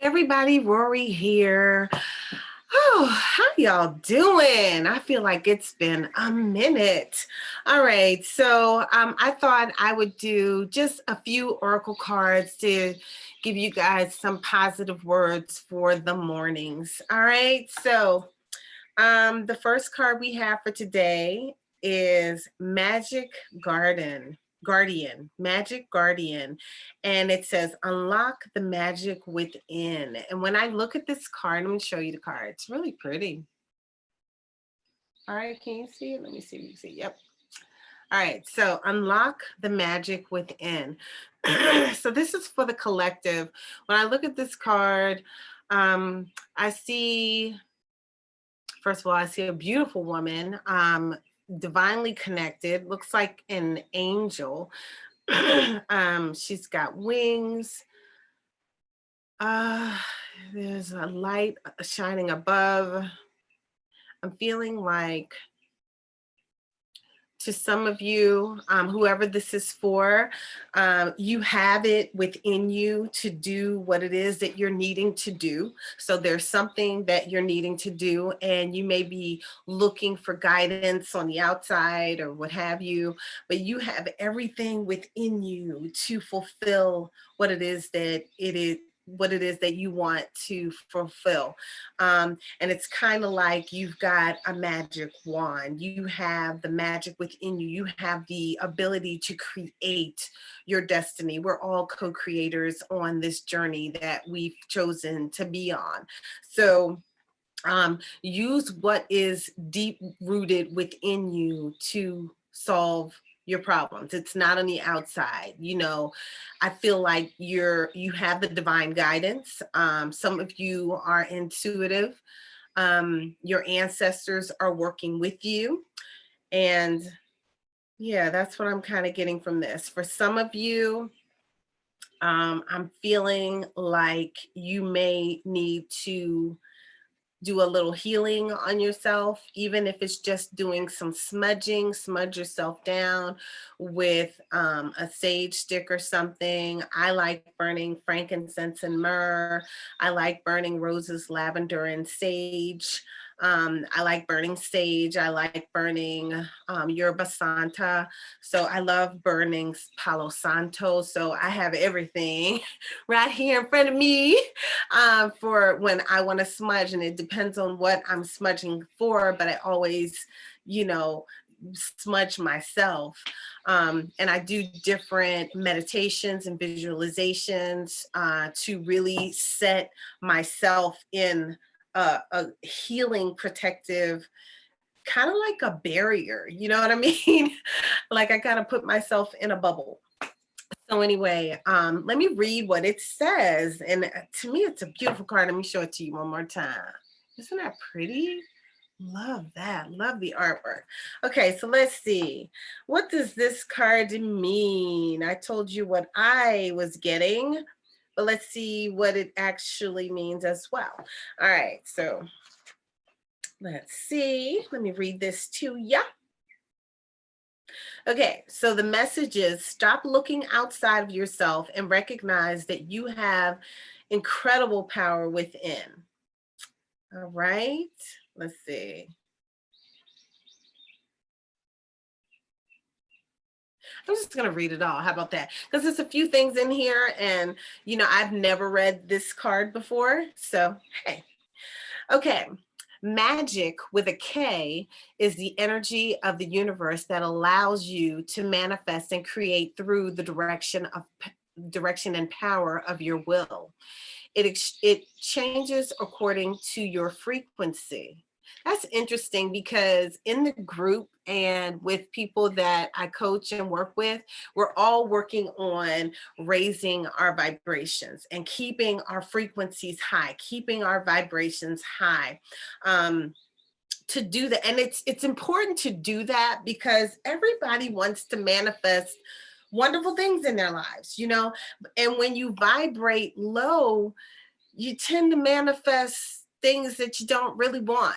Everybody, Rorree here. Oh, how y'all doing? I feel like it's been a minute. All right, so I thought I would do just a few oracle cards to give you guys some positive words for the mornings. All right, so the first card we have for today is Magick Guardian, and it says unlock the magic within. And when I look at this card, I'm going to show you the card. It's really pretty. All right, can you see it? Let me see if you can see. Yep. All right, so unlock the magic within. So this is for the collective. When I look at this card, I see, first of all, I see a beautiful woman, divinely connected, looks like an angel. She's got wings. Uh, there's a light shining above. I'm feeling like, to some of you, whoever this is for, you have it within you to do what it is that you're needing to do. So there's something that you're needing to do, and you may be looking for guidance on the outside or what have you, but you have everything within you to fulfill what it is that you want to fulfill. And it's kind of like you've got a magic wand. You have the magic within you. You have the ability to create your destiny. We're all co-creators on this journey that we've chosen to be on. So use what is deep rooted within you to solve your problems. It's not on the outside. I feel like you have the divine guidance. Some of you are intuitive. Your ancestors are working with you. And yeah, that's what I'm kind of getting from this. For some of you, I'm feeling like you may need to do a little healing on yourself, even if it's just doing some smudging. Smudge yourself down with a sage stick or something. I like burning frankincense and myrrh. I like burning roses, lavender, and sage. I like burning sage. I like burning yerba santa. So I love burning palo santo. So I have everything right here in front of me for when I want to smudge, and it depends on what I'm smudging for, but I always, smudge myself. And I do different meditations and visualizations to really set myself in a healing, protective, kind of like a barrier. You know what I mean? Like I got to put myself in a bubble. So anyway, let me read what it says. And to me, it's a beautiful card. Let me show it to you one more time. Isn't that pretty? Love that. Love the artwork. Okay, so let's see. What does this card mean? I told you what I was getting, but let's see what it actually means as well. All right, so let's see. Let me read this to you. Okay, so the message is stop looking outside of yourself and recognize that you have incredible power within. All right, let's see. I'm just going to read it all. How about that? Because there's a few things in here, and I've never read this card before. So, hey. Okay. Magic with a K is the energy of the universe that allows you to manifest and create through the direction and power of your will. It changes according to your frequency. That's interesting because in the group and with people that I coach and work with, we're all working on raising our vibrations and keeping our frequencies high, keeping our vibrations high. To do that, and it's important to do that because everybody wants to manifest wonderful things in their lives, and when you vibrate low, you tend to manifest things that you don't really want,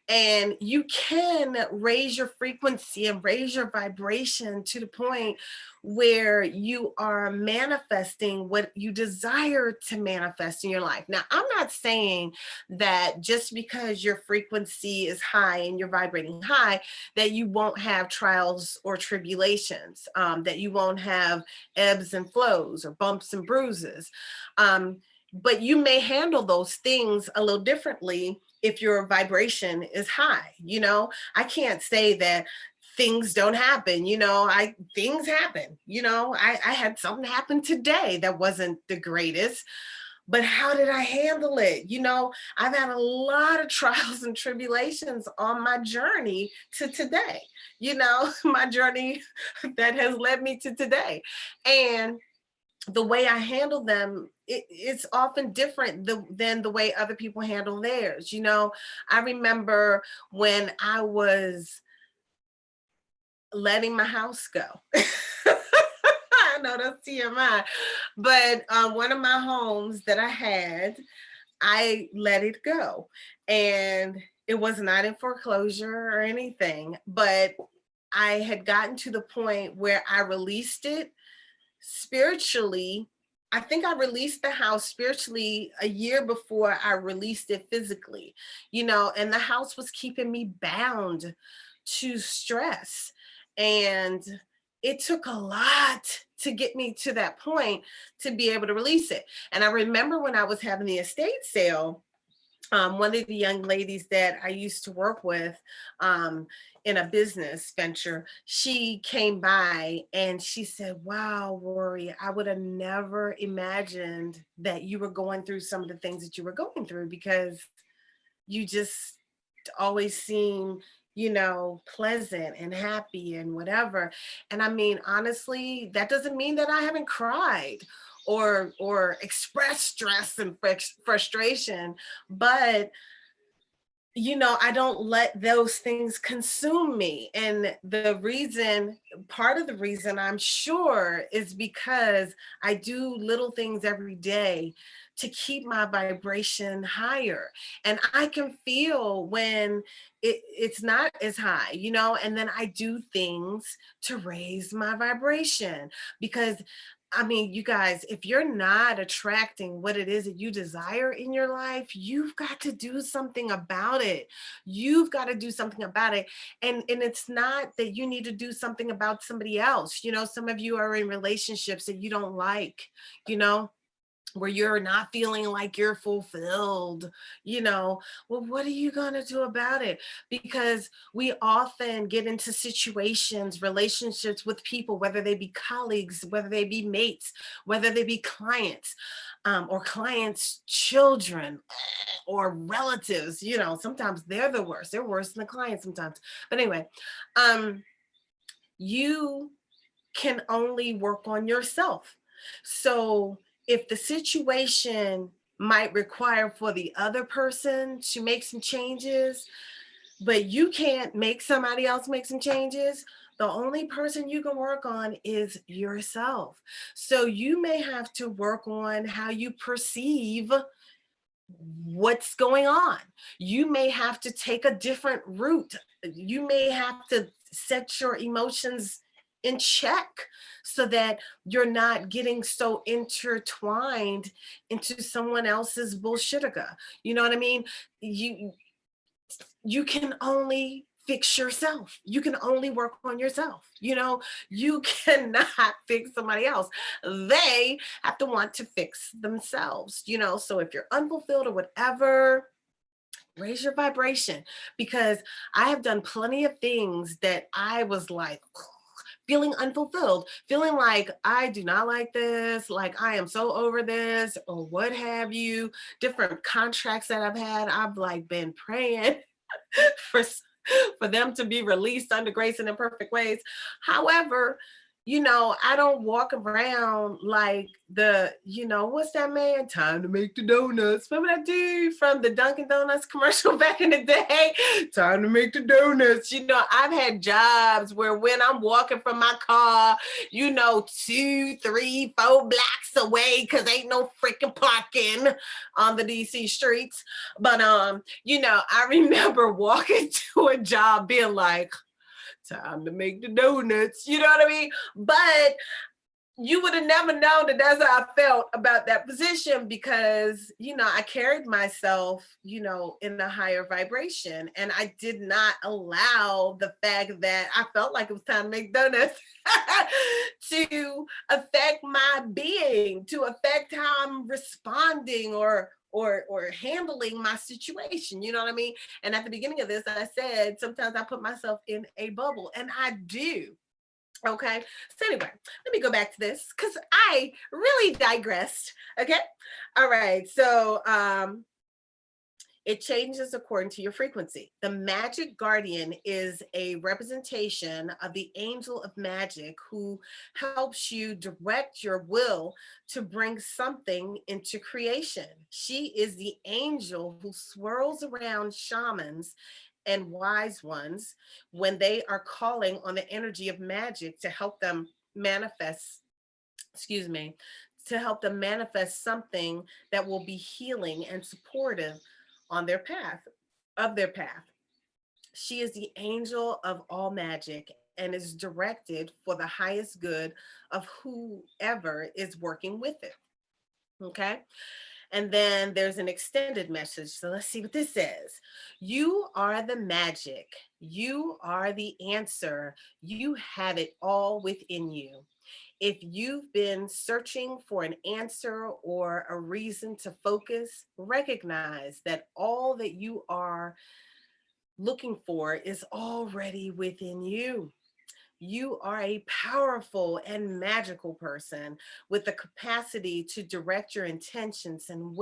and you can raise your frequency and raise your vibration to the point where you are manifesting what you desire to manifest in your life. Now, I'm not saying that just because your frequency is high and you're vibrating high, that you won't have trials or tribulations, that you won't have ebbs and flows or bumps and bruises. But you may handle those things a little differently if your vibration is high. I can't say that things don't happen. Things happen. I had something happen today that wasn't the greatest, but how did I handle it? I've had a lot of trials and tribulations on my journey to today, my journey that has led me to today. And the way I handle them, it's often different than the way other people handle theirs. I remember when I was letting my house go. I know that's TMI, but one of my homes that I had, I let it go. And it was not in foreclosure or anything, but I had gotten to the point where I released it spiritually. I think I released the house spiritually a year before I released it physically, and the house was keeping me bound to stress. And it took a lot to get me to that point to be able to release it. And I remember when I was having the estate sale, one of the young ladies that I used to work with in a business venture, she came by and she said, "Wow, Rorree, I would have never imagined that you were going through some of the things that you were going through, because you just always seem pleasant and happy and whatever." And I mean, honestly, that doesn't mean that I haven't cried or expressed stress and frustration, but I don't let those things consume me. And part of the reason, I'm sure, is because I do little things every day to keep my vibration higher. And I can feel when it's not as high, and then I do things to raise my vibration. Because I mean, you guys, if you're not attracting what it is that you desire in your life, you've got to do something about it. You've got to do something about it. And it's not that you need to do something about somebody else. Some of you are in relationships that you don't like, where you're not feeling like you're fulfilled, well, what are you going to do about it? Because we often get into situations, relationships with people, whether they be colleagues, whether they be mates, whether they be clients, or clients' children, or relatives. Sometimes they're the worst. They're worse than the client sometimes. But anyway, you can only work on yourself. So if the situation might require for the other person to make some changes, but you can't make somebody else make some changes, the only person you can work on is yourself. So you may have to work on how you perceive what's going on. You may have to take a different route. You may have to set your emotions in check so that you're not getting so intertwined into someone else's bullshitiga. You know what I mean? You can only fix yourself. You can only work on yourself. You cannot fix somebody else. They have to want to fix themselves. So if you're unfulfilled or whatever, raise your vibration, because I have done plenty of things that I was like, feeling unfulfilled, feeling like I do not like this, like I am so over this, or what have you. Different contracts that I've had, I've like been praying for them to be released under grace and in perfect ways. However, I don't walk around like what's that man? Time to make the donuts. Remember that dude from the Dunkin' Donuts commercial back in the day? Time to make the donuts. I've had jobs where when I'm walking from my car, 2, 3, 4 blocks away, because ain't no freaking parking on the DC streets. But I remember walking to a job being like, time to make the donuts, you know what I mean? But you would have never known that that's how I felt about that position, because, I carried myself, in a higher vibration, and I did not allow the fact that I felt like it was time to make donuts to affect my being, to affect how I'm responding or handling my situation. You know what I mean? And at the beginning of this, I said sometimes I put myself in a bubble, and I do. Okay. So anyway, let me go back to this because I really digressed. Okay. All right. So it changes according to your frequency. The Magick Guardian is a representation of the angel of magic who helps you direct your will to bring something into creation. She is the angel who swirls around shamans and wise ones when they are calling on the energy of magic to help them manifest, excuse me, to help them manifest something that will be healing and supportive on their path, of their path. She is the angel of all magic and is directed for the highest good of whoever is working with it. Okay. And then there's an extended message. So let's see what this says. You are the magic. You are the answer. You have it all within you. If you've been searching for an answer or a reason to focus, recognize that all that you are looking for is already within you. You are a powerful and magical person with the capacity to direct your intentions and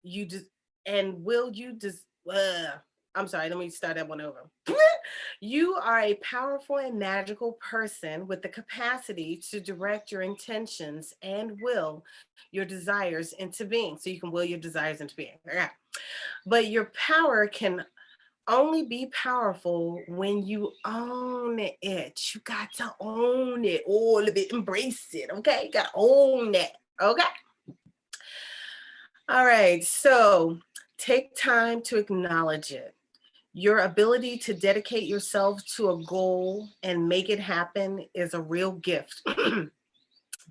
you just will you just I'm sorry, let me start that one over. You are a powerful and magical person with the capacity to direct your intentions and will your desires into being. So you can will your desires into being. Yeah. But your power can only be powerful when you own it. You got to own it, all of it, embrace it. Okay, you got to own that. Okay. All right. So take time to acknowledge it. Your ability to dedicate yourself to a goal and make it happen is a real gift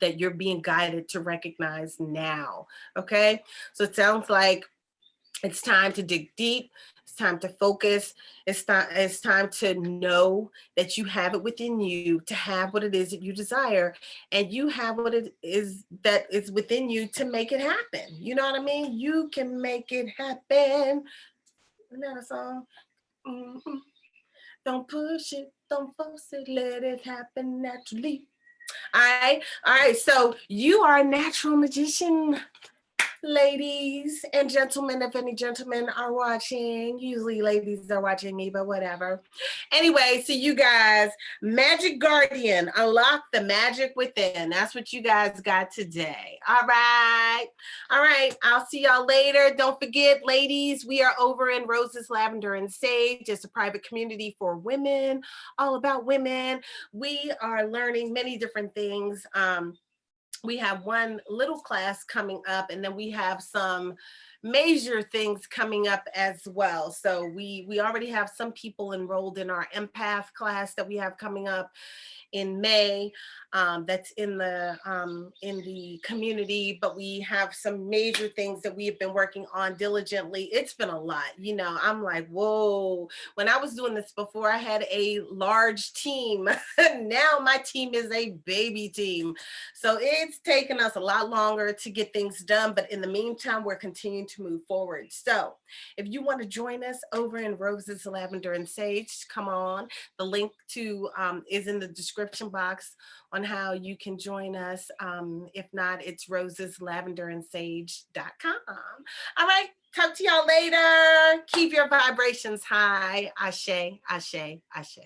that you're being guided to recognize now. Okay. So it sounds like it's time to dig deep. It's time to focus. It's time to know that you have it within you to have what it is that you desire, and you have what it is that is within you to make it happen. You know what I mean? You can make it happen. Isn't that a song? Mhm. Don't push it, don't force it, let it happen naturally. All right. So you are a natural magician, ladies and gentlemen, if any gentlemen are watching. Usually ladies are watching me, but whatever. Anyway, so you guys, Magick Guardian, unlock the magic within. That's what you guys got today. All right. All right. I'll see y'all later. Don't forget, ladies, we are over in Roses, Lavender, and Sage. It's a private community for women, all about women. We are learning many different things. We have one little class coming up, and then we have some major things coming up as well. So we already have some people enrolled in our empath class that we have coming up in May. That's in the community, but we have some major things that we have been working on diligently. It's been a lot. I'm like, whoa. When I was doing this before, I had a large team. Now my team is a baby team. So it's taken us a lot longer to get things done, but in the meantime, we're continuing to move forward. So if you want to join us over in Roses, Lavender, and Sage, come on. The link to is in the description box on how you can join us. If not, it's roseslavenderansage.com. All right, talk to y'all later. Keep your vibrations high. Ashe, ashe, ashe.